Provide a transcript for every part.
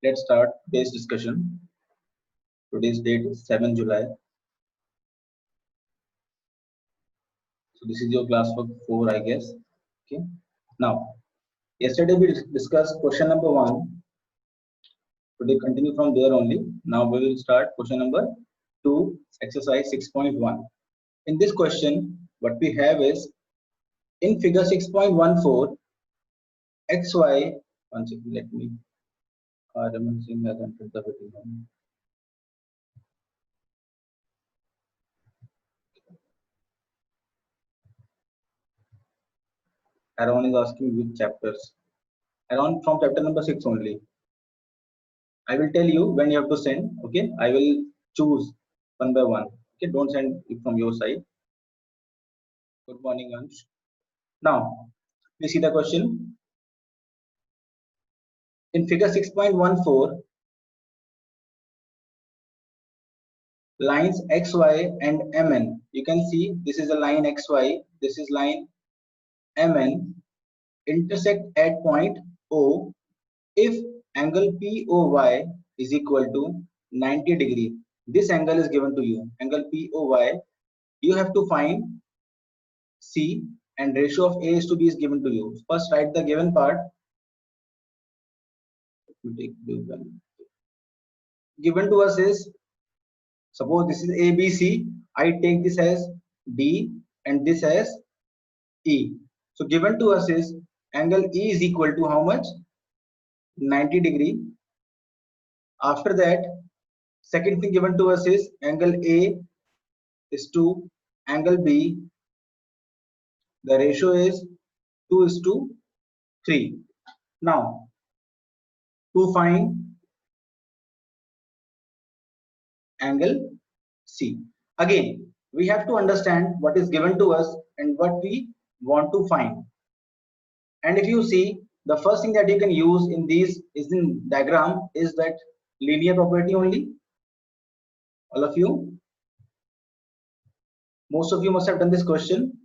Let's start today's discussion. Today's date is 7 July. So this is your class for 4, I guess. Okay. Now, yesterday we discussed question number 1. Today continue from there only. Now we will start question number 2, exercise 6.1. In this question, what we have is in figure 6.14, xy. One second, let me. Raman Singh has entered the video. Aaron is asking which chapters. Aaron from chapter number 6 only. I will tell you when you have to send. Okay, I will choose one by one. Okay, don't send it from your side. Good morning, Ansh. Now, we see the question. In figure 6.14, lines xy and mn. You can see this is a line xy, this is line mn, intersect at point O if angle POY is equal to 90 degree. This angle is given to you, angle POY. You have to find C and ratio of A is to B is given to you. First write the given part. Given to us is, suppose this is ABC, I take this as D and this as E. So given to us is angle E is equal to how much? 90 degree. After that, second thing given to us is angle A is to angle B. The ratio is 2:3. Now, to find angle C. Again, we have to understand what is given to us and what we want to find. And if you see, the first thing that you can use in these is in diagram is that linear property only. All of you, most of you must have done this question.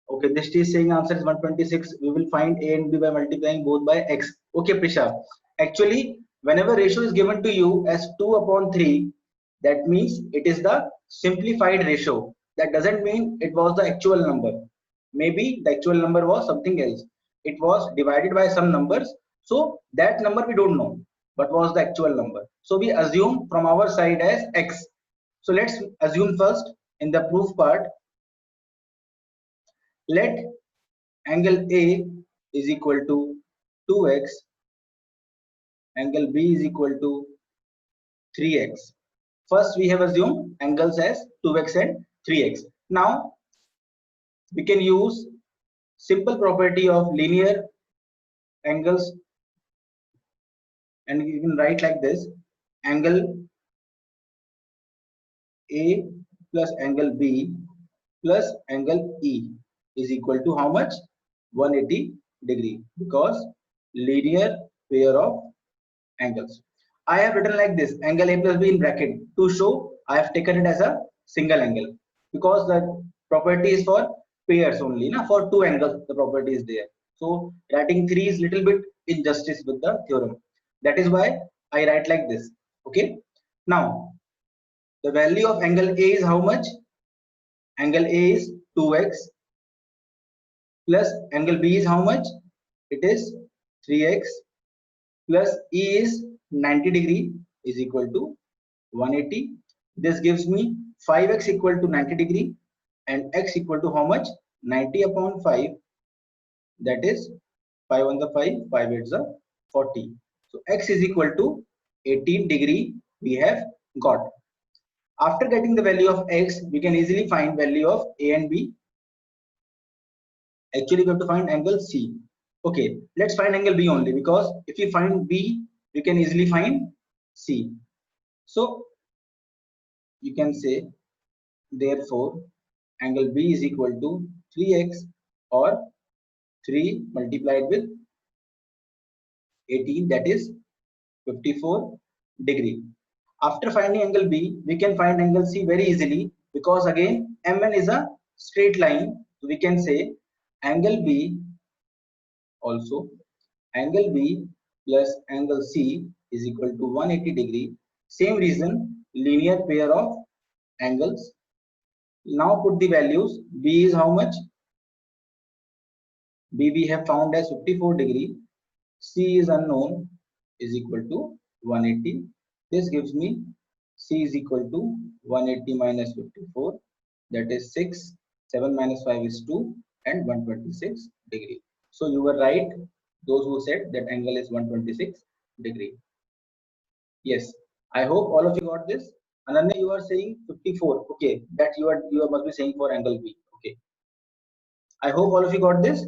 Okay, this is saying answer is 126. We will find A and B by multiplying both by X. Okay, Prisha. Actually, whenever ratio is given to you as 2/3, that means it is the simplified ratio. That doesn't mean it was the actual number. Maybe the actual number was something else. It was divided by some numbers. So that number we don't know, but was the actual number. So we assume from our side as X. So let's assume first in the proof part. Let angle A is equal to 2x, angle B is equal to 3x. First we have assumed angles as 2x and 3x. Now we can use simple property of linear angles and you can write like this: angle A plus angle B plus angle E is equal to how much? 180 degree, because linear pair of angles. I have written like this: angle A plus B in bracket to show I have taken it as a single angle, because the property is for pairs only. Now for two angles the property is there. So writing 3 is little bit injustice with the theorem. That is why I write like this. Okay. Now the value of angle A is how much? Angle A is 2x plus angle B is how much? It is 3x plus E is 90 degree is equal to 180. This gives me 5x equal to 90 degree and x equal to how much? 90 upon 5. That is 5 on the 5, 5 8 the 40. So x is equal to 18 degree we have got. After getting the value of x, we can easily find value of A and B. Actually, we have to find angle C. Okay, let's find angle B only, because if you find B, you can easily find C. So you can say, therefore, angle B is equal to 3x or 3 multiplied with 18, that is 54 degree. After finding angle B, we can find angle C very easily, because again MN is a straight line. So we can say angle B also, angle B plus angle C is equal to 180 degree. Same reason, linear pair of angles. Now put the values. B is how much? B we have found as 54 degree. C is unknown, is equal to 180. This gives me C is equal to 180 minus 54, that is 6. 7 minus 5 is 2 and 126 degree. So you were right, those who said that angle is 126 degree. Yes, I hope all of you got this. Ananya, you are saying 54. Okay, that you must be saying for angle B. Okay, I hope all of you got this.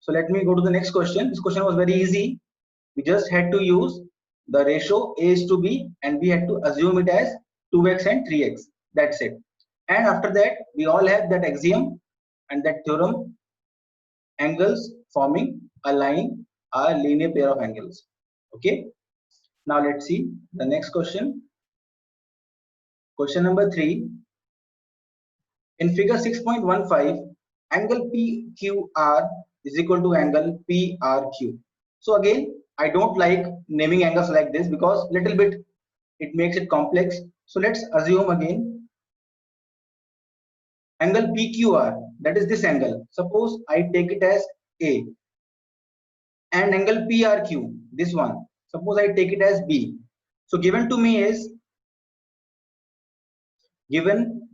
So let me go to the next question. This question was very easy. We just had to use the ratio A is to B and we had to assume it as 2x and 3x. That's it. And after that, we all have that axiom and that theorem. Angles forming a line are linear pair of angles. Okay. Now let's see the next question. Question number 3. In figure 6.15, angle PQR is equal to angle PRQ. So again, I don't like naming angles like this because little bit it makes it complex. So let's assume again angle PQR, that is this angle. Suppose I take it as A, and angle PRQ, this one. Suppose I take it as B. So given to me is given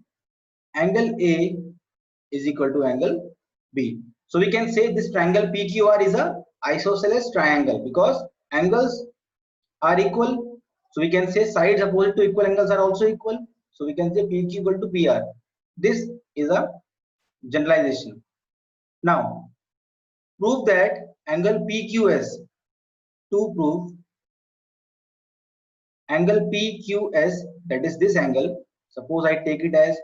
angle A is equal to angle B. So we can say this triangle PQR is a isosceles triangle because angles are equal. So we can say sides opposite to equal angles are also equal. So we can say PQ equal to PR. This is a generalization. Now prove that angle PQS. To prove angle PQS, that is this angle. Suppose I take it as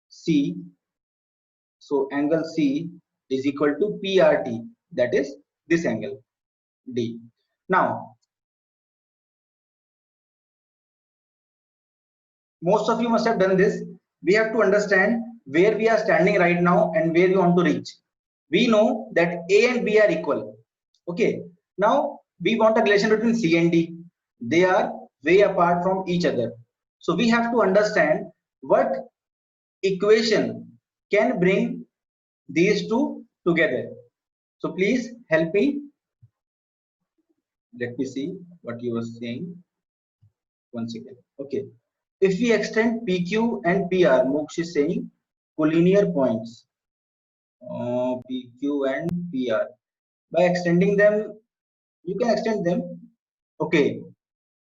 C. So angle C is equal to PRT, that is this angle D. Now, most of you must have done this. We have to understand where we are standing right now and where we want to reach. We know that A and B are equal. Okay. Now we want a relation between C and D. They are way apart from each other. So we have to understand what equation can bring these two together. So please help me. Let me see what you were saying. One second. Okay. If we extend PQ and PR, Moksh is saying collinear points. PQ and PR. By extending them, you can extend them. Okay.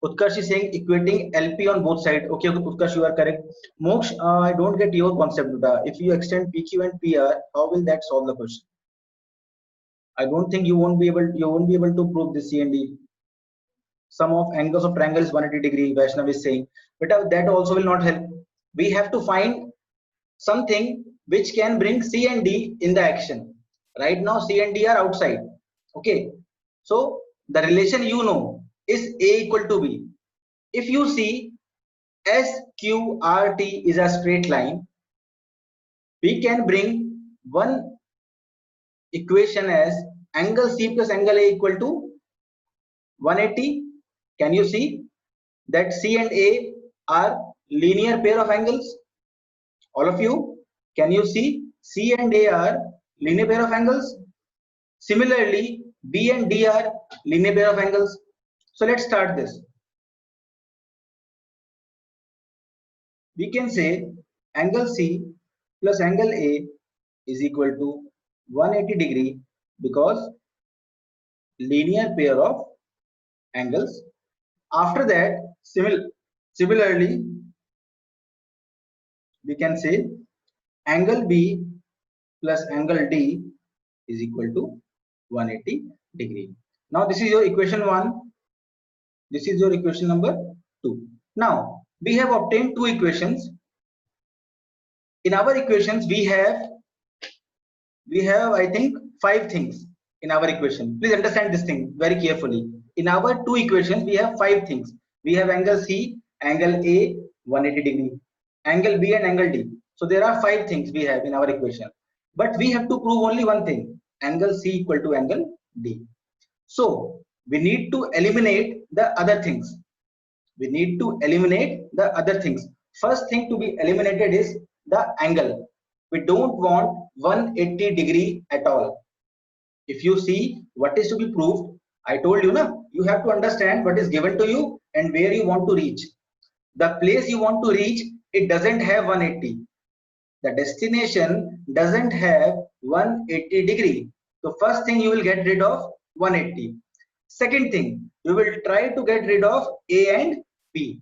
Utkarsh is saying equating LP on both sides. Okay, Utkarsh, you are correct. Moksh, I don't get your concept. If you extend PQ and PR, how will that solve the question? I don't think you won't be able to prove this C and D. Sum of angles of triangle is 180 degree. Vaishnav is saying, but that also will not help. We have to find something which can bring C and D in the action. Right now, C and D are outside. Okay, so the relation is A equal to B. If you see SQRT is a straight line, we can bring one equation as angle C plus angle A equal to 180. Can you see that C and A are linear pair of angles? All of you, can you see C and A are linear pair of angles? Similarly, B and D are linear pair of angles. So let's start this. We can say angle C plus angle A is equal to 180 degree because linear pair of angles. After that, similarly, we can say angle B plus angle D is equal to 180 degree. Now this is your equation 1. This is your equation number 2. Now we have obtained two equations. In our equations we have I think 5 things in our equation. Please understand this thing very carefully. In our two equations we have 5 things. We have angle C, angle A 180 degree, angle B and angle D. So there are 5 things we have in our equation. But we have to prove only one thing, angle C equal to angle D. So we need to eliminate the other things. We need to eliminate the other things. First thing to be eliminated is the angle. We don't want 180 degree at all. If you see what is to be proved, I told you na, you have to understand what is given to you and where you want to reach. The place you want to reach, it doesn't have 180. The destination doesn't have 180 degree. So first thing, you will get rid of 180. Second thing, you will try to get rid of A and B.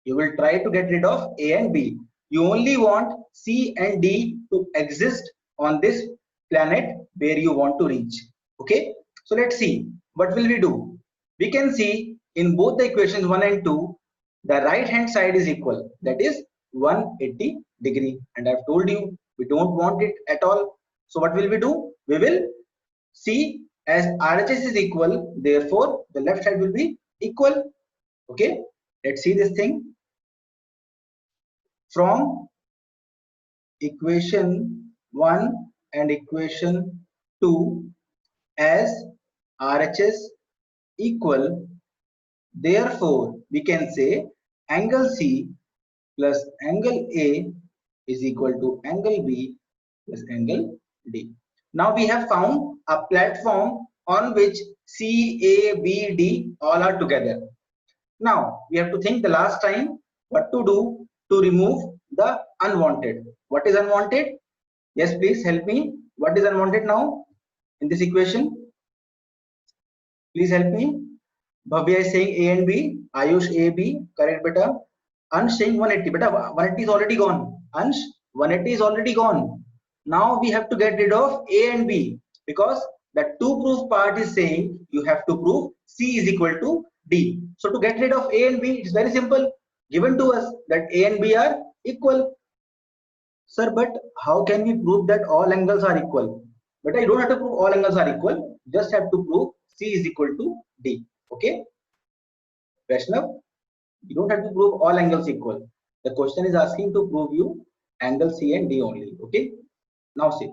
You will try to get rid of A and B. You only want C and D to exist on this planet where you want to reach. Okay, so let's see what will we do. We can see in both the equations 1 and 2, the right hand side is equal, that is 180 degree, and I've told you we don't want it at all. So what will we do? We will see as RHS is equal, therefore the left side will be equal. Okay, let's see this thing. From equation 1 and equation 2, as RHS equal, therefore we can say angle C plus angle A is equal to angle B plus angle D. Now we have found a platform on which C, A, B, D all are together. Now we have to think the last time what to do to remove the unwanted. What is unwanted? Yes, please help me. What is unwanted now in this equation? Please help me. Bhavya is saying A and B. Ayush A, B. Correct, beta. Ansh saying 180. Beta, 180 is already gone. Ansh, 180 is already gone. Now we have to get rid of A and B because the to prove part is saying you have to prove C is equal to D. So to get rid of A and B, it's very simple. Given to us that A and B are equal. Sir, but how can we prove that all angles are equal? But I don't have to prove all angles are equal. Just have to prove C is equal to D. Okay? Vaishnav, you don't have to prove all angles equal. The question is asking to prove you angle C and D only. Okay? Now see.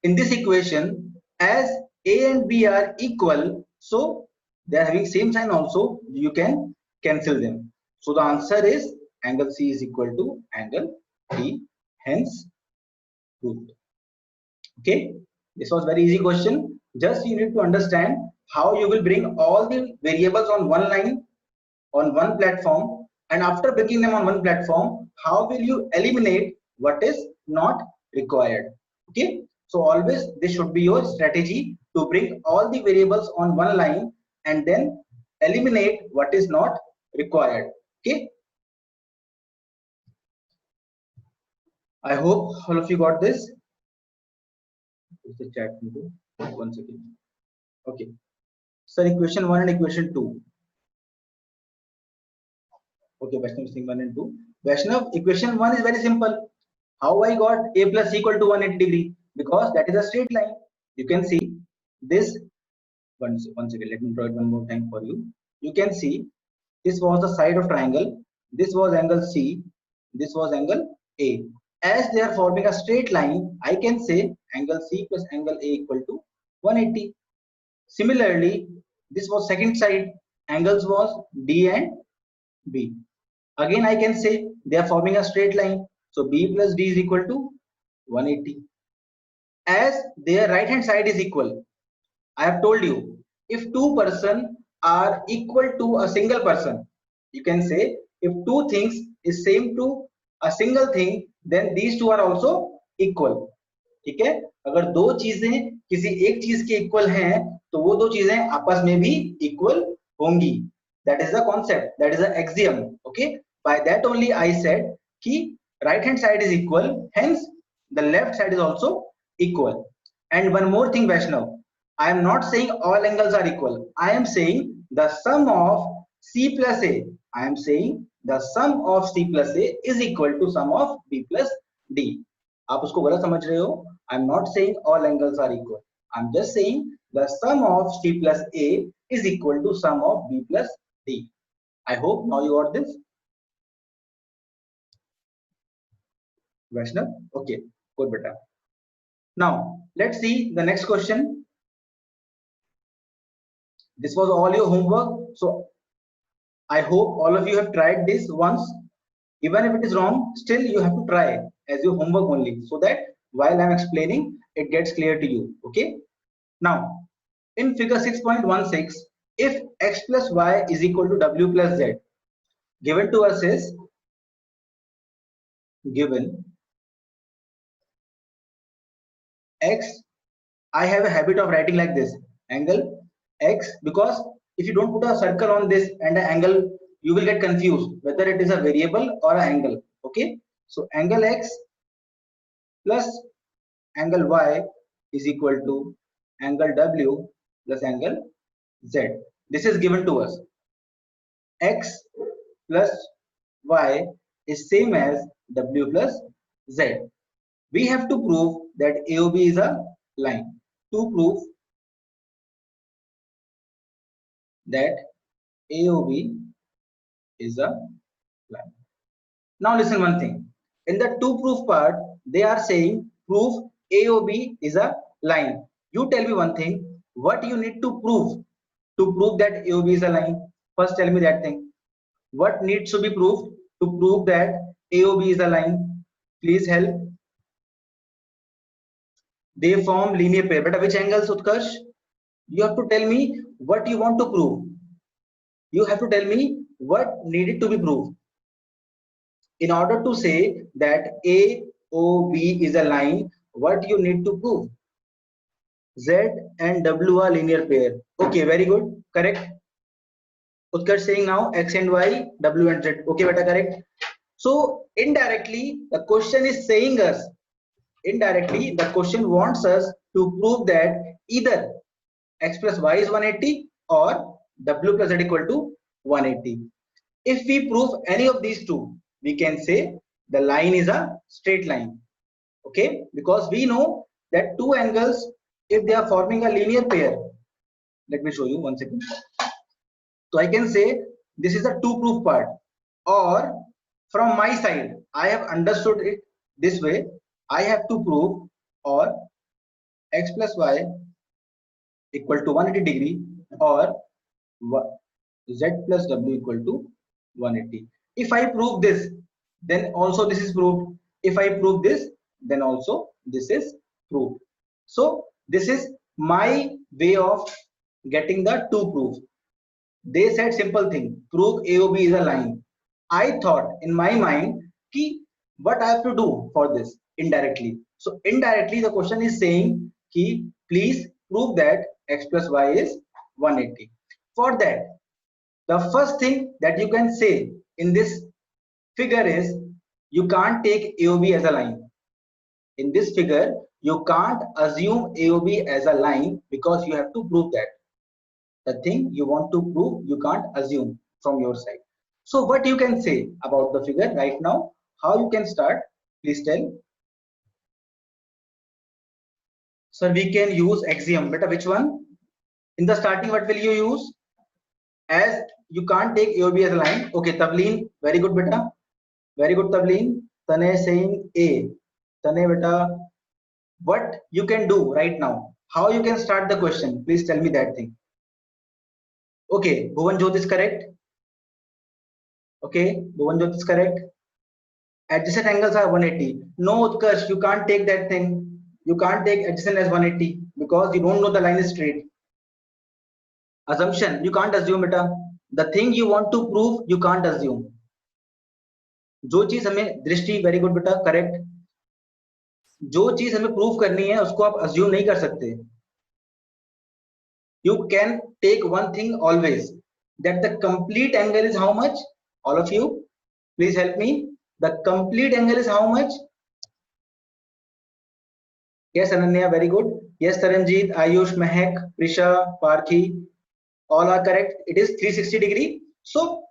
In this equation, as A and B are equal, so they are having same sign also, you can cancel them. So the answer is angle C is equal to angle D, hence proved. Okay, this was very easy question. Just you need to understand how you will bring all the variables on one line, on one platform, and after bringing them on one platform, how will you eliminate what is not required? Okay, so always this should be your strategy to bring all the variables on one line and then eliminate what is not required. Okay, I hope all of you got this. Is the chat window? 1 second. Okay, so equation 1 and equation 2. Okay, Vaishnav is saying 1 and 2. Vaishnav, equation 1 is very simple. How I got A plus C equal to 180 degree? Because that is a straight line. You can see this. One second, let me draw it one more time for you. You can see this was the side of triangle. This was angle C. This was angle A. As they are forming a straight line, I can say angle C plus angle A equal to 180. Similarly, this was second side. Angles was D and B. Again, I can say they are forming a straight line. So B plus D is equal to 180. As their right hand side is equal, I have told you, if two persons are equal to a single person, you can say if two things is same to a single thing, then these two are also equal. ठीक है, अगर दो चीजें किसी एक चीज के equal हैं तो वो दो चीजें आपस में भी इक्वल होंगी. That is the concept, that is the axiom. Okay, by that only I said कि right hand side is equal, hence the left side is also equal. And one more thing, Vaishnav, I am not saying all angles are equal. I am saying the sum of C plus A. I am saying the sum of C plus A is equal to sum of B plus D. आप उसको गलत समझ रहे हो. I am not saying all angles are equal. I am just saying the sum of C plus A is equal to sum of B plus D. I hope now you got this. Vaishnav? Okay, good beta. Now let's see the next question. This was all your homework. So I hope all of you have tried this once. Even if it is wrong, still you have to try as your homework only, so that while I'm explaining, it gets clear to you. Okay. Now, in figure 6.16, if x plus y is equal to w plus z, given to us is given x. I have a habit of writing like this: angle x, because if you don't put a circle on this and an angle, you will get confused whether it is a variable or an angle. Okay, so angle x plus angle y is equal to angle w plus angle z. This is given to us. X plus y is same as w plus z. We have to prove that AOB is a line. To prove that AOB is a line. Now listen one thing. In the to prove part, they are saying prove AOB is a line. You tell me one thing. What you need to prove that AOB is a line? First tell me that thing. What needs to be proved to prove that AOB is a line? Please help. They form linear pair. But which angles, Utkarsh? You have to tell me what you want to prove. You have to tell me what needed to be proved. In order to say that AOB is a line, what you need to prove? Z and W are linear pair. Okay, very good. Correct. Utkarsh saying now X and Y, W and Z. Okay, beta, correct. So indirectly, the question is saying us, indirectly, the question wants us to prove that either X plus Y is 180 or W plus Z equal to 180. If we prove any of these two, we can say the line is a straight line. Okay, because we know that two angles, if they are forming a linear pair, let me show you 1 second. So I can say this is the to prove part, or from my side, I have understood it this way. I have to prove or x plus y equal to 180 degree or z plus w equal to 180. If I prove this, then also this is proved. If I prove this, then also this is proved. So this is my way of getting the to proof. They said simple thing, prove AOB is a line. I thought in my mind ki what I have to do for this indirectly. So indirectly the question is saying ki please prove that x plus y is 180. For that, the first thing that you can say in this figure is you can't take AOB as a line. In this figure, you can't assume AOB as a line because you have to prove that. The thing you want to prove, you can't assume from your side. So what you can say about the figure right now, how you can start, please tell. So we can use axiom, beta, which one? In the starting, what will you use? As you can't take AOB as a line. Okay, Tavleen, very good beta. Very good, Tavleen. Tane saying A. Tane beta, what you can do right now? How you can start the question? Please tell me that thing. Okay, Bhuvan Jyot is correct. Okay, Bhuvan Jyot is correct. Adjacent angles are 180. No, Utkarsh, you can't take that thing. You can't take adjacent as 180 because you don't know the line is straight. Assumption, you can't assume it. The thing you want to prove, you can't assume. जो चीज हमें दृष्टि, very good बेटा, correct. जो चीज हमें prove करनी है उसको आप अज्यूम नहीं कर सकते. You can take one thing always, that the complete angle is how much? All of you, please help me. The complete angle is how much? Yes, Ananya, very good. Yes, Taranjeet, Ayush, Mehak, Prisha, Parthi, all are correct. It is 360 degree. So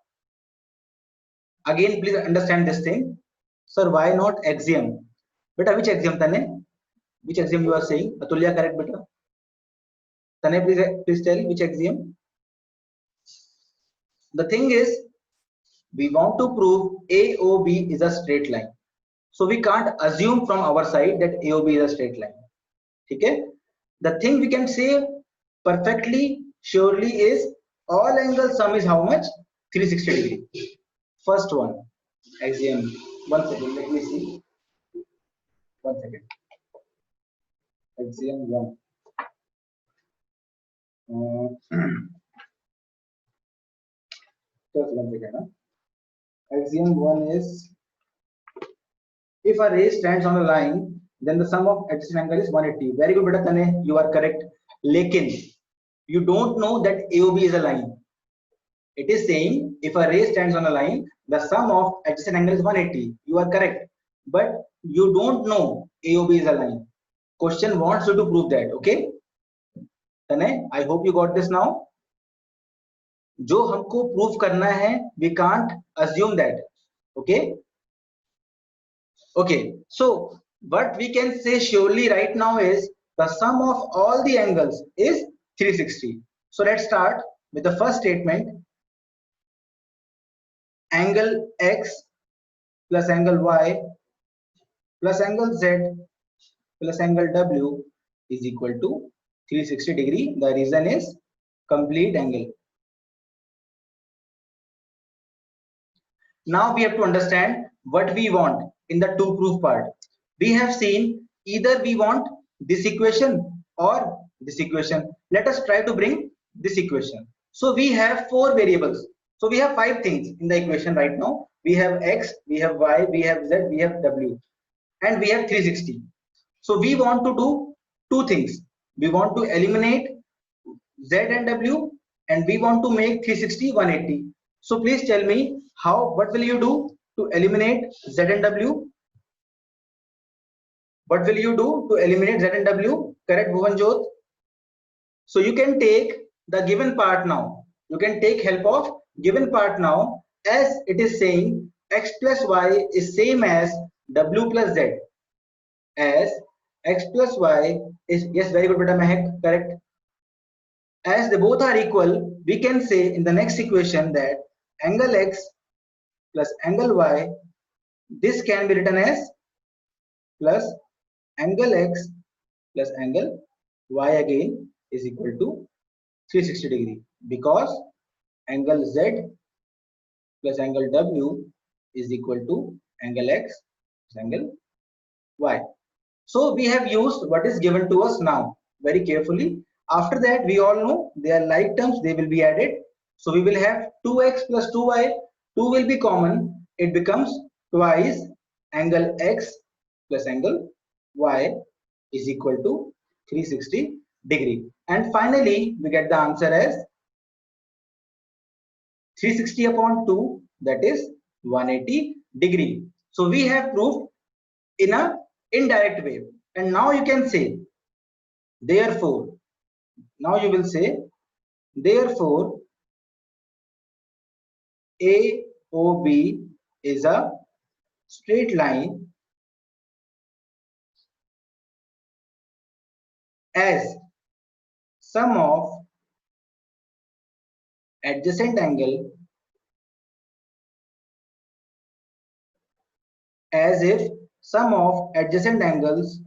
again, please understand this thing. Sir, why not axiom? Beta, which axiom, Tane? Which axiom you are saying? Atulya, correct, beta. Tane, please tell which axiom. The thing is, we want to prove AOB is a straight line. So we can't assume from our side that AOB is a straight line. Okay? The thing we can say perfectly surely is all angle sum is how much? 360 degree. First one, axiom. 1 second, let me see. 1 second. Axiom 1. Just 1 second. Axiom 1 is, if a ray stands on a line, then the sum of adjacent angle is 180. Very good, beta Tane, you are correct. Lekin, you don't know that AOB is a line. It is saying if a ray stands on a line, the sum of adjacent angle is 180. You are correct. But you don't know AOB is a line. Question wants you to prove that. Okay? Tane, I hope you got this now. जो हमको prove करना है, we can't assume that. Okay? Okay, so what we can say surely right now is the sum of all the angles is 360. So let's start with the first statement. Angle X plus angle Y plus angle Z plus angle W is equal to 360 degree. The reason is complete angle. Now we have to understand what we want in the to prove part. We have seen either we want this equation or this equation. Let us try to bring this equation. So we have 4 variables. So we have 5 things in the equation right now. We have X, we have Y, we have Z, we have W, and we have 360. So we want to do 2 things. We want to eliminate Z and W, and we want to make 360 180. So please tell me what will you do to eliminate Z and W? What will you do to eliminate Z and W? Correct, Bhuvanjot? So you can take the given part now. You can take help of given part now, as it is saying X plus Y is same as W plus Z. As X plus Y is, yes, very good, beta Mehak, correct. As they both are equal, we can say in the next equation that angle X plus angle Y, this can be written as plus angle X plus angle Y again is equal to 360 degree, because angle Z plus angle W is equal to angle X plus angle Y. So we have used what is given to us now very carefully. After that, we all know they are like terms, they will be added. So we will have 2x plus 2y, 2 will be common, it becomes twice angle x plus angle y is equal to 360 degree. And finally, we get the answer as 360 upon 2, that is 180 degree. So we have proved in a indirect way. And now you can say, therefore, now you will say, therefore, AOB is a straight line as sum of adjacent angle, as if sum of adjacent angles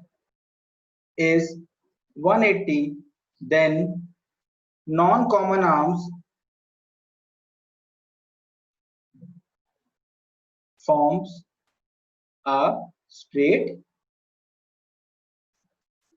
is 180, then non-common arms forms a straight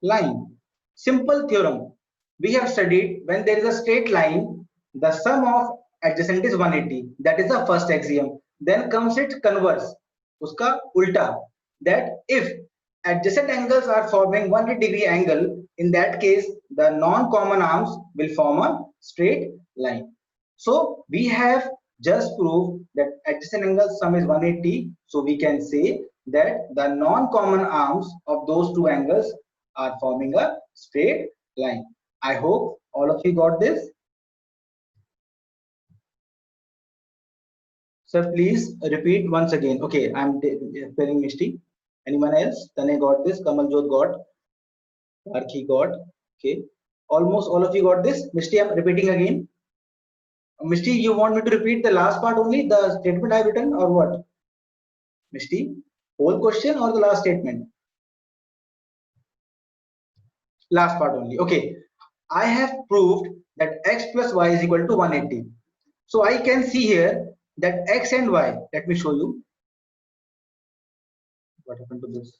line. Simple theorem. We have studied when there is a straight line, the sum of adjacent is 180. That is the first axiom. Then comes its converse, uska ulta, that if adjacent angles are forming 180 degree angle, in that case the non-common arms will form a straight line. So we have just proved that adjacent angle sum is 180. So we can say that the non-common arms of those two angles are forming a straight line. I hope all of you got this. Sir, please repeat once again. Okay, I'm telling Mishti. Anyone else? Tane got this. Kamal Jot got. Arki got. Okay. Almost all of you got this. Mishti, I'm repeating again. Mishti, you want me to repeat the last part only, the statement I've written, or what? Mishti, whole question or the last statement? Last part only. Okay. I have proved that x plus y is equal to 180. So I can see here that x and y, let me show you what happened to this.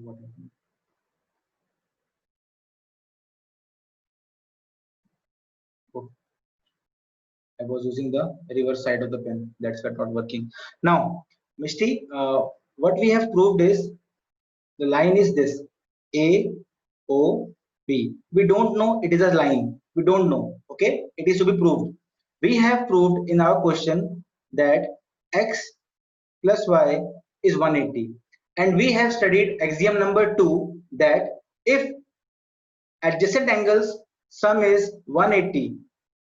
What happened? Oh, I was using the reverse side of the pen. That's why not working. Now, Misty, what we have proved is the line is this A O B. We don't know it is a line. We don't know. Okay, it is to be proved. We have proved in our question that x plus y is 180, and we have studied axiom number 2 that if adjacent angles sum is 180,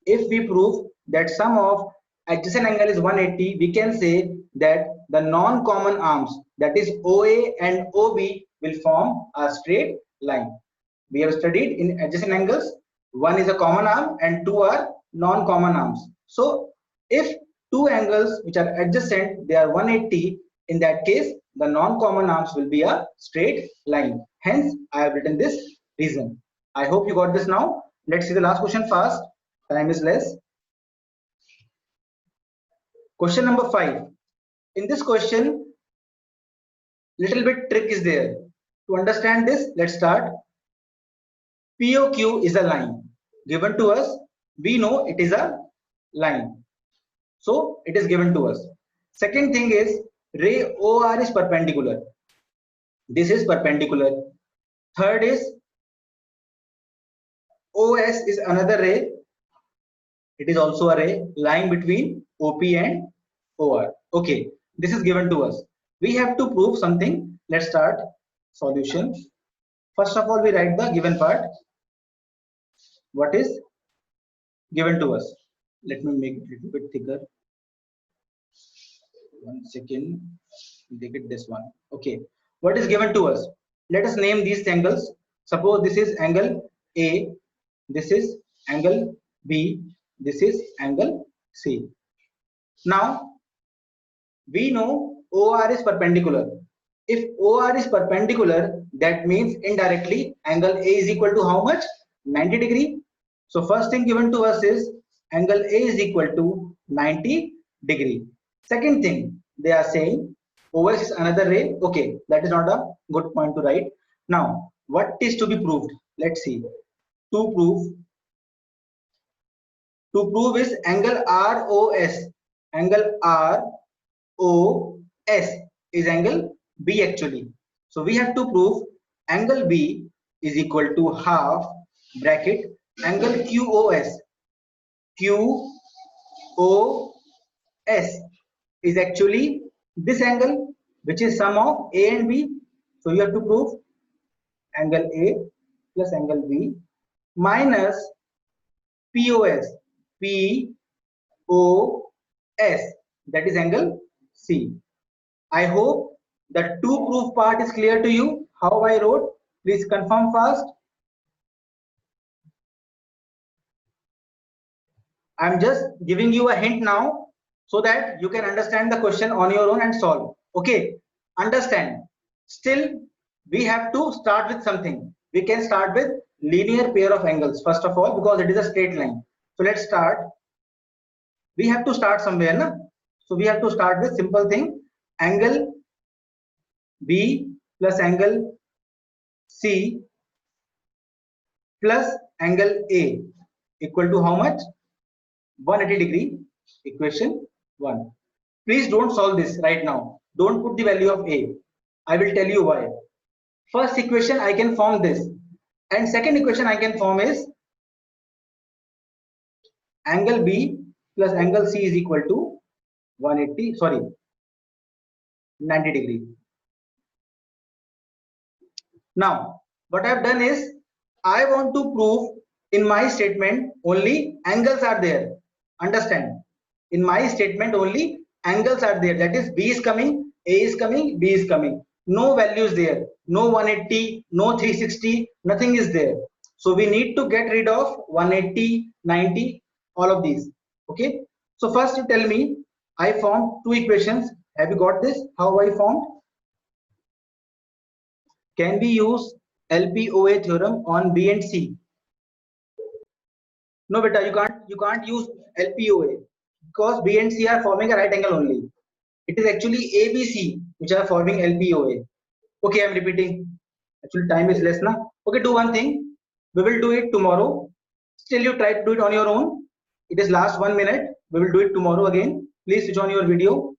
if we prove that sum of adjacent angle is 180, we can say that the non-common arms, that is OA and OB, will form a straight line. We have studied in adjacent angles, one is a common arm and two are non-common arms. So if two angles which are adjacent, they are 180, in that case the non-common arms will be a straight line. Hence I have written this reason. I hope you got this now. Let's see the last question fast. Time is less. Question number 5. In this question, little bit trick is there. To understand this, let's start. POQ is a line given to us. We know it is a line. So it is given to us. Second thing is ray OR is perpendicular. This is perpendicular. Third is OS is another ray. It is also a ray lying between OP and OR. Okay, this is given to us. We have to prove something. Let's start solution. First of all, we write the given part. What is given to us? Let me make it a little bit thicker. 1 second. Make it this one. Okay. What is given to us? Let us name these angles. Suppose this is angle A. This is angle B. This is angle C. Now we know OR is perpendicular. If OR is perpendicular, that means indirectly angle A is equal to how much? 90 degree. So first thing given to us is angle A is equal to 90 degree. Second thing, they are saying OS is another ray. Okay, that is not a good point to write. Now, what is to be proved? Let's see. To prove is angle ROS. Angle ROS is angle B actually. So we have to prove angle B is equal to half bracket angle QOS. QOS is actually this angle which is sum of A and B. So you have to prove angle A plus angle B minus POS. POS, that is angle C. I hope the to prove part is clear to you. How I wrote, please confirm fast. I'm just giving you a hint now so that you can understand the question on your own and solve. Okay, understand. Still, we have to start with something. We can start with linear pair of angles first of all, because it is a straight line. So let's start. We have to start somewhere, na? So we have to start with simple thing. Angle B plus angle C plus angle A equal to how much? 180 degree. Equation 1. Please don't solve this right now. Don't put the value of A. I will tell you why. First equation I can form this, and second equation I can form is angle B plus angle C is equal to 90 degree. Now what I have done is I want to prove in my statement only angles are there. Understand? In my statement only angles are there. That is B is coming, A is coming, B is coming. No values there. No 180, no 360, nothing is there. So we need to get rid of 180, 90, all of these. Okay. So first you tell me, I formed two equations. Have you got this? How I formed? Can we use LPOA theorem on B and C? No, beta, you can't use LPOA because B and C are forming a right angle only. It is actually ABC which are forming LPOA. Okay, I'm repeating. Actually, time is less now. Okay, do one thing. We will do it tomorrow. Still, you try to do it on your own. It is last 1 minute. We will do it tomorrow again. Please switch on your video.